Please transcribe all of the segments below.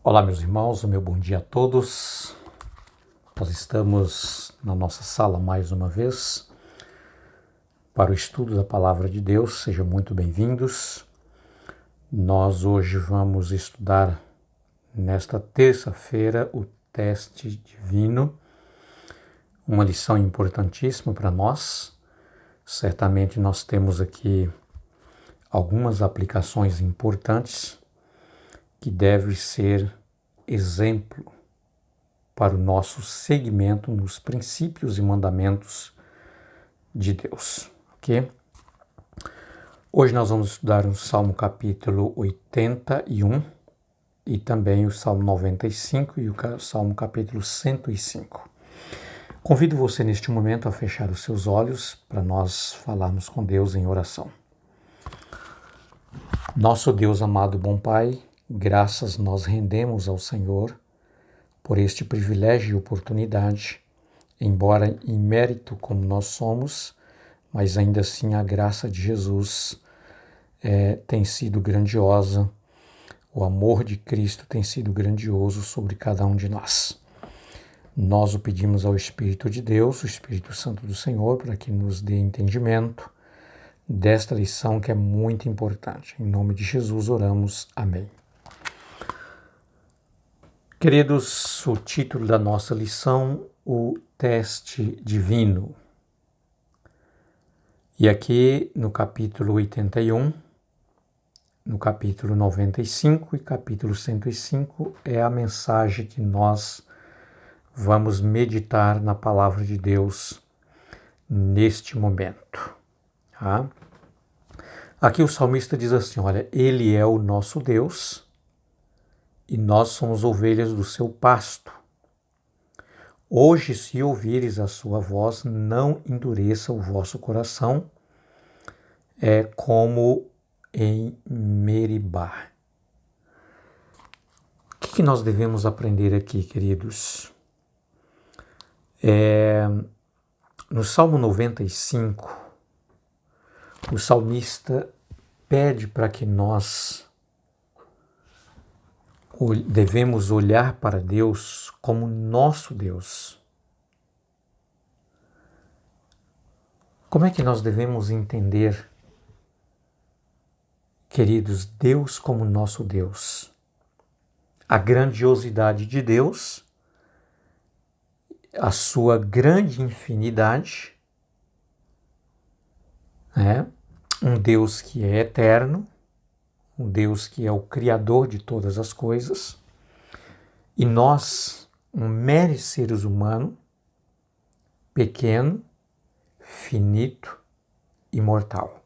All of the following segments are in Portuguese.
Olá, meus irmãos, o meu bom dia a todos. Nós estamos na nossa sala mais uma vez para o estudo da Palavra de Deus. Sejam muito bem-vindos. Nós hoje vamos estudar, nesta terça-feira, o teste divino, uma lição importantíssima para nós. Certamente nós temos aqui algumas aplicações importantes que devem ser exemplo para o nosso seguimento nos princípios e mandamentos de Deus, ok? Hoje nós vamos estudar o Salmo capítulo 81 e também o Salmo 95 e o Salmo capítulo 105. Convido você neste momento a fechar os seus olhos para nós falarmos com Deus em oração. Nosso Deus amado, bom Pai, graças nós rendemos ao Senhor por este privilégio e oportunidade, embora em mérito como nós somos, mas ainda assim a graça de Jesus tem sido grandiosa, o amor de Cristo tem sido grandioso sobre cada um de nós. Nós o pedimos ao Espírito de Deus, o Espírito Santo do Senhor, para que nos dê entendimento desta lição que é muito importante. Em nome de Jesus oramos. Amém. Queridos, o título da nossa lição, o teste divino. E aqui no capítulo 81, no capítulo 95 e capítulo 105 é a mensagem que nós vamos meditar na palavra de Deus neste momento. Tá? Aqui o salmista diz assim, olha, Ele é o nosso Deus e nós somos ovelhas do seu pasto. Hoje, se ouvires a sua voz, não endureça o vosso coração, como em Meribá. O que nós devemos aprender aqui, queridos? No Salmo 95, o salmista pede para que nós devemos olhar para Deus como nosso Deus. Como é que nós devemos entender, queridos, Deus como nosso Deus? A grandiosidade de Deus, a sua grande infinidade, um Deus que é eterno, um Deus que é o Criador de todas as coisas, e nós, meros seres humanos, pequeno, finito e mortal.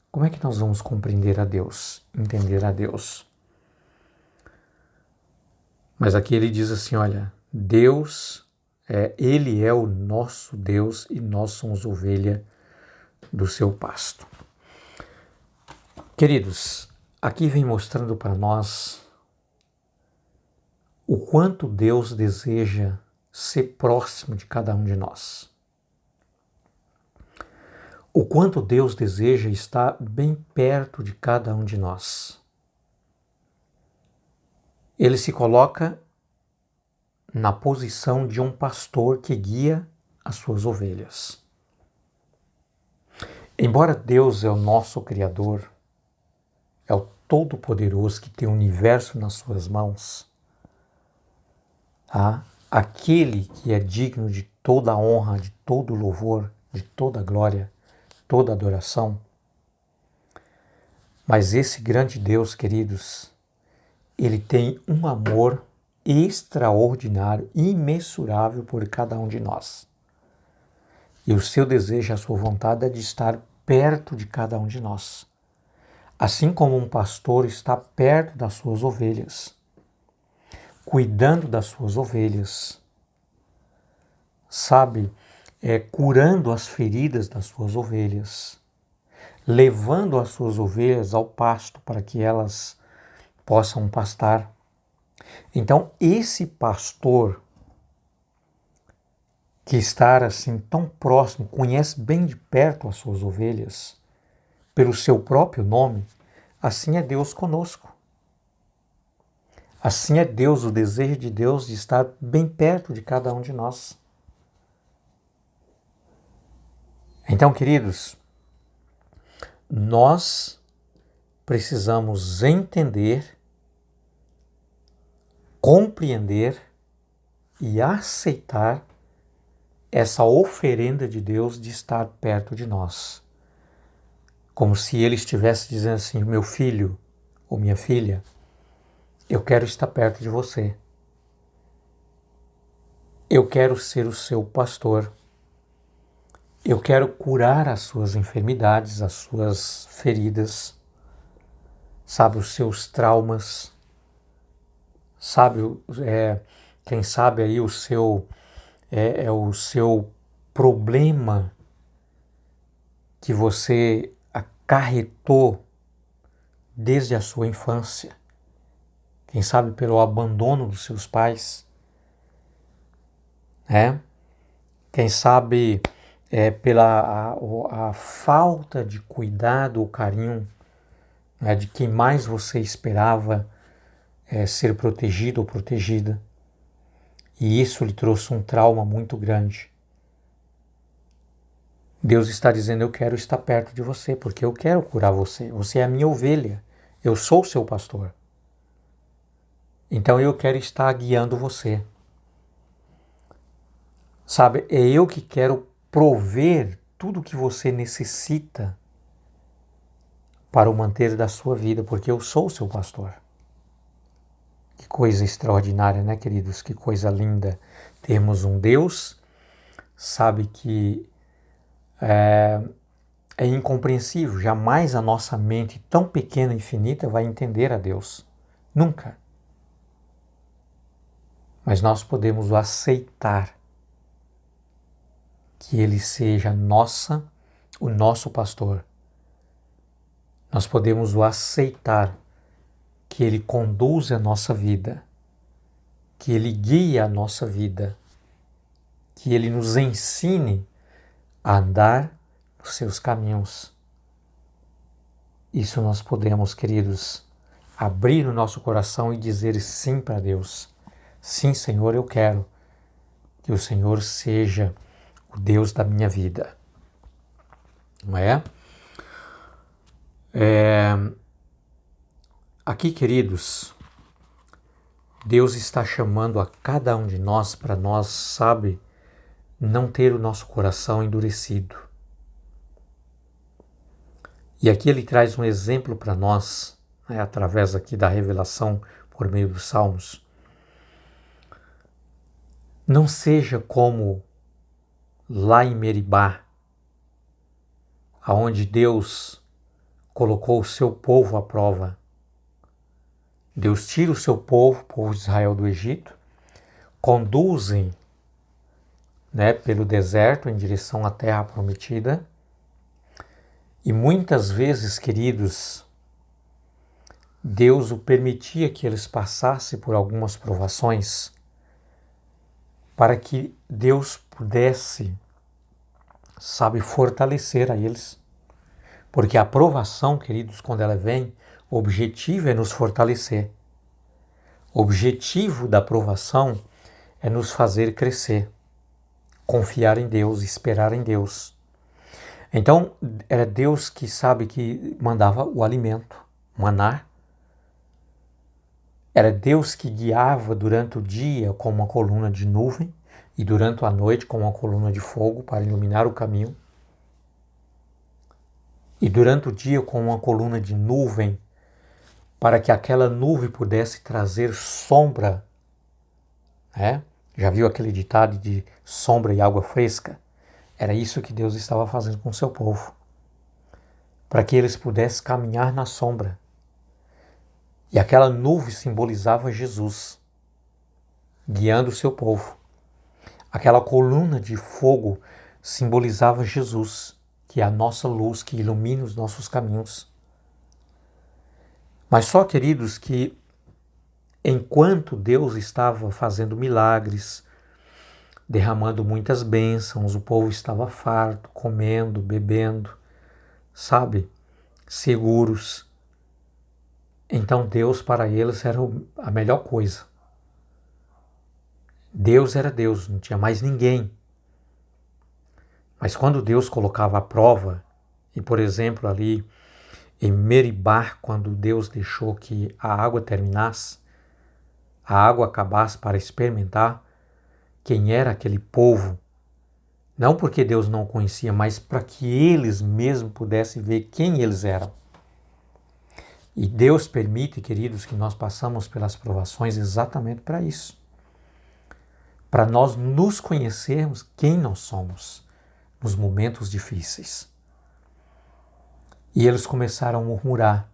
Como é que nós vamos compreender a Deus, entender a Deus? Mas aqui ele diz assim, olha, Deus, Ele é o nosso Deus e nós somos ovelha do seu pasto. Queridos, aqui vem mostrando para nós o quanto Deus deseja ser próximo de cada um de nós. O quanto Deus deseja estar bem perto de cada um de nós. Ele se coloca na posição de um pastor que guia as suas ovelhas. Embora Deus é o nosso Criador, é o Todo-Poderoso que tem o universo nas suas mãos, aquele que é digno de toda a honra, de todo o louvor, de toda a glória, toda a adoração. Mas esse grande Deus, queridos, Ele tem um amor extraordinário, imensurável por cada um de nós. E o seu desejo, a sua vontade é de estar perto de cada um de nós. Assim como um pastor está perto das suas ovelhas, cuidando das suas ovelhas, curando as feridas das suas ovelhas, levando as suas ovelhas ao pasto para que elas possam pastar. Então, esse pastor que está assim tão próximo, conhece bem de perto as suas ovelhas, pelo seu próprio nome, assim é Deus conosco. Assim é Deus, o desejo de Deus de estar bem perto de cada um de nós. Então, queridos, nós precisamos entender, compreender e aceitar essa oferenda de Deus de estar perto de nós. Como se Ele estivesse dizendo assim: meu filho ou minha filha, eu quero estar perto de você. Eu quero ser o seu pastor. Eu quero curar as suas enfermidades, as suas feridas, sabe, os seus traumas, sabe, quem sabe aí o seu problema que você acarretou desde a sua infância, quem sabe pelo abandono dos seus pais, quem sabe pela a falta de cuidado ou carinho, de quem mais você esperava ser protegido ou protegida, e isso lhe trouxe um trauma muito grande. Deus está dizendo: eu quero estar perto de você, porque eu quero curar você. Você é a minha ovelha, eu sou o seu pastor. Então eu quero estar guiando você. Sabe, é eu que quero prover tudo o que você necessita para o manter da sua vida, porque eu sou o seu pastor. Que coisa extraordinária, né, queridos? Que coisa linda. Temos um Deus, sabe, que é incompreensível. Jamais a nossa mente tão pequena e finita vai entender a Deus. Nunca. Mas nós podemos aceitar que Ele seja o nosso pastor. Nós podemos o aceitar que Ele conduza a nossa vida, que Ele guie a nossa vida, que Ele nos ensine a andar nos seus caminhos. Isso nós podemos, queridos, abrir o nosso coração e dizer sim para Deus. Sim, Senhor, eu quero que o Senhor seja o Deus da minha vida. Não é? Aqui, queridos, Deus está chamando a cada um de nós para nós, sabe, não ter o nosso coração endurecido. E aqui ele traz um exemplo para nós, através aqui da revelação por meio dos Salmos. Não seja como lá em Meribá, aonde Deus colocou o seu povo à prova. Deus tira o seu povo, o povo de Israel, do Egito, conduzem pelo deserto em direção à terra prometida. E muitas vezes, queridos, Deus o permitia que eles passassem por algumas provações para que Deus pudesse, sabe, fortalecer a eles. Porque a provação, queridos, quando ela vem, o objetivo é nos fortalecer. O objetivo da provação é nos fazer crescer, confiar em Deus, esperar em Deus. Então, era Deus que sabe que mandava o alimento, maná. Era Deus que guiava durante o dia com uma coluna de nuvem e durante a noite com uma coluna de fogo para iluminar o caminho. E durante o dia com uma coluna de nuvem para que aquela nuvem pudesse trazer sombra. Já viu aquele ditado de sombra e água fresca? Era isso que Deus estava fazendo com o seu povo, para que eles pudessem caminhar na sombra. E aquela nuvem simbolizava Jesus, guiando o seu povo. Aquela coluna de fogo simbolizava Jesus, que é a nossa luz que ilumina os nossos caminhos. Mas só, queridos, que enquanto Deus estava fazendo milagres, derramando muitas bênçãos, o povo estava farto, comendo, bebendo, sabe, seguros. Então Deus para eles era a melhor coisa. Deus era Deus, não tinha mais ninguém. Mas quando Deus colocava a prova, e por exemplo ali em Meribá, quando Deus deixou que a água terminasse, a água acabasse para experimentar quem era aquele povo, não porque Deus não conhecia, mas para que eles mesmos pudessem ver quem eles eram. E Deus permite, queridos, que nós passamos pelas provações exatamente para isso. Para nós nos conhecermos quem nós somos nos momentos difíceis. E eles começaram a murmurar,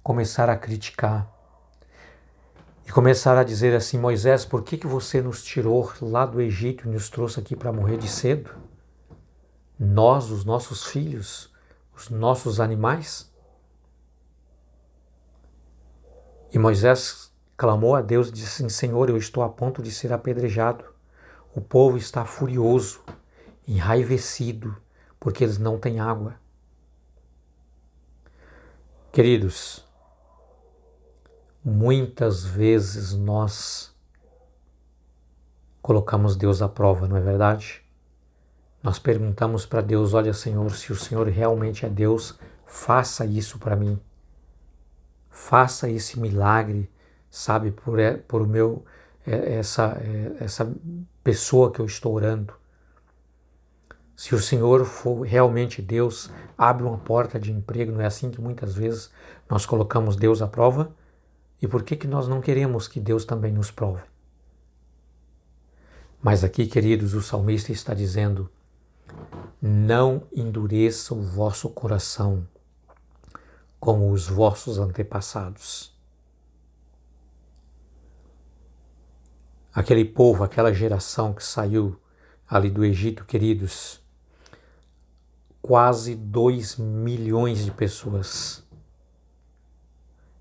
começaram a criticar. E começaram a dizer assim: Moisés, por que você nos tirou lá do Egito e nos trouxe aqui para morrer de cedo? Nós, os nossos filhos, os nossos animais? E Moisés clamou a Deus e disse assim: Senhor, eu estou a ponto de ser apedrejado. O povo está furioso, enraivecido, porque eles não têm água. Queridos, muitas vezes nós colocamos Deus à prova, não é verdade? Nós perguntamos para Deus: olha, Senhor, se o Senhor realmente é Deus, faça isso para mim. Faça esse milagre, sabe, por o meu, essa pessoa que eu estou orando. Se o Senhor for realmente Deus, abre uma porta de emprego. Não é assim que muitas vezes nós colocamos Deus à prova? E por que nós não queremos que Deus também nos prove? Mas aqui, queridos, o salmista está dizendo: não endureça o vosso coração como os vossos antepassados. Aquele povo, aquela geração que saiu ali do Egito, queridos, quase 2 milhões de pessoas.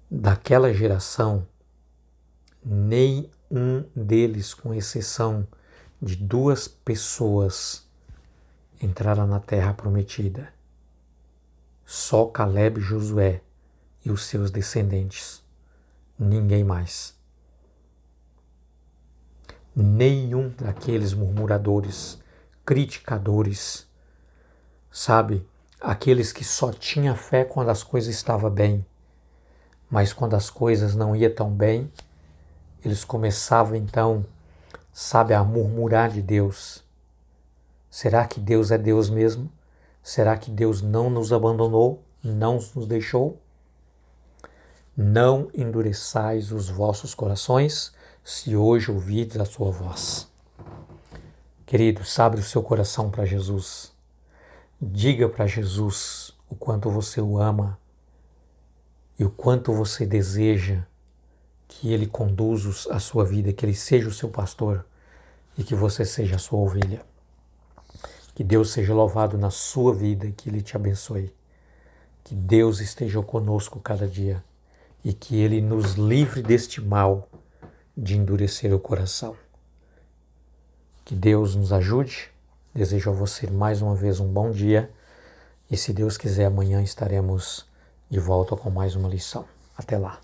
Daquela geração, nenhum deles, com exceção de 2 pessoas, entraram na terra prometida. Só Caleb e Josué e os seus descendentes. Ninguém mais. Nenhum daqueles murmuradores, criticadores, sabe, aqueles que só tinham fé quando as coisas estavam bem, mas quando as coisas não iam tão bem, eles começavam então, sabe, a murmurar de Deus. Será que Deus é Deus mesmo? Será que Deus não nos abandonou, não nos deixou? Não endureçais os vossos corações, se hoje ouvides a sua voz. Queridos, abre o seu coração para Jesus. Diga para Jesus o quanto você o ama e o quanto você deseja que Ele conduza a sua vida, que Ele seja o seu pastor e que você seja a sua ovelha. Que Deus seja louvado na sua vida e que Ele te abençoe. Que Deus esteja conosco cada dia e que Ele nos livre deste mal de endurecer o coração. Que Deus nos ajude. Desejo a você mais uma vez um bom dia e se Deus quiser amanhã estaremos de volta com mais uma lição. Até lá.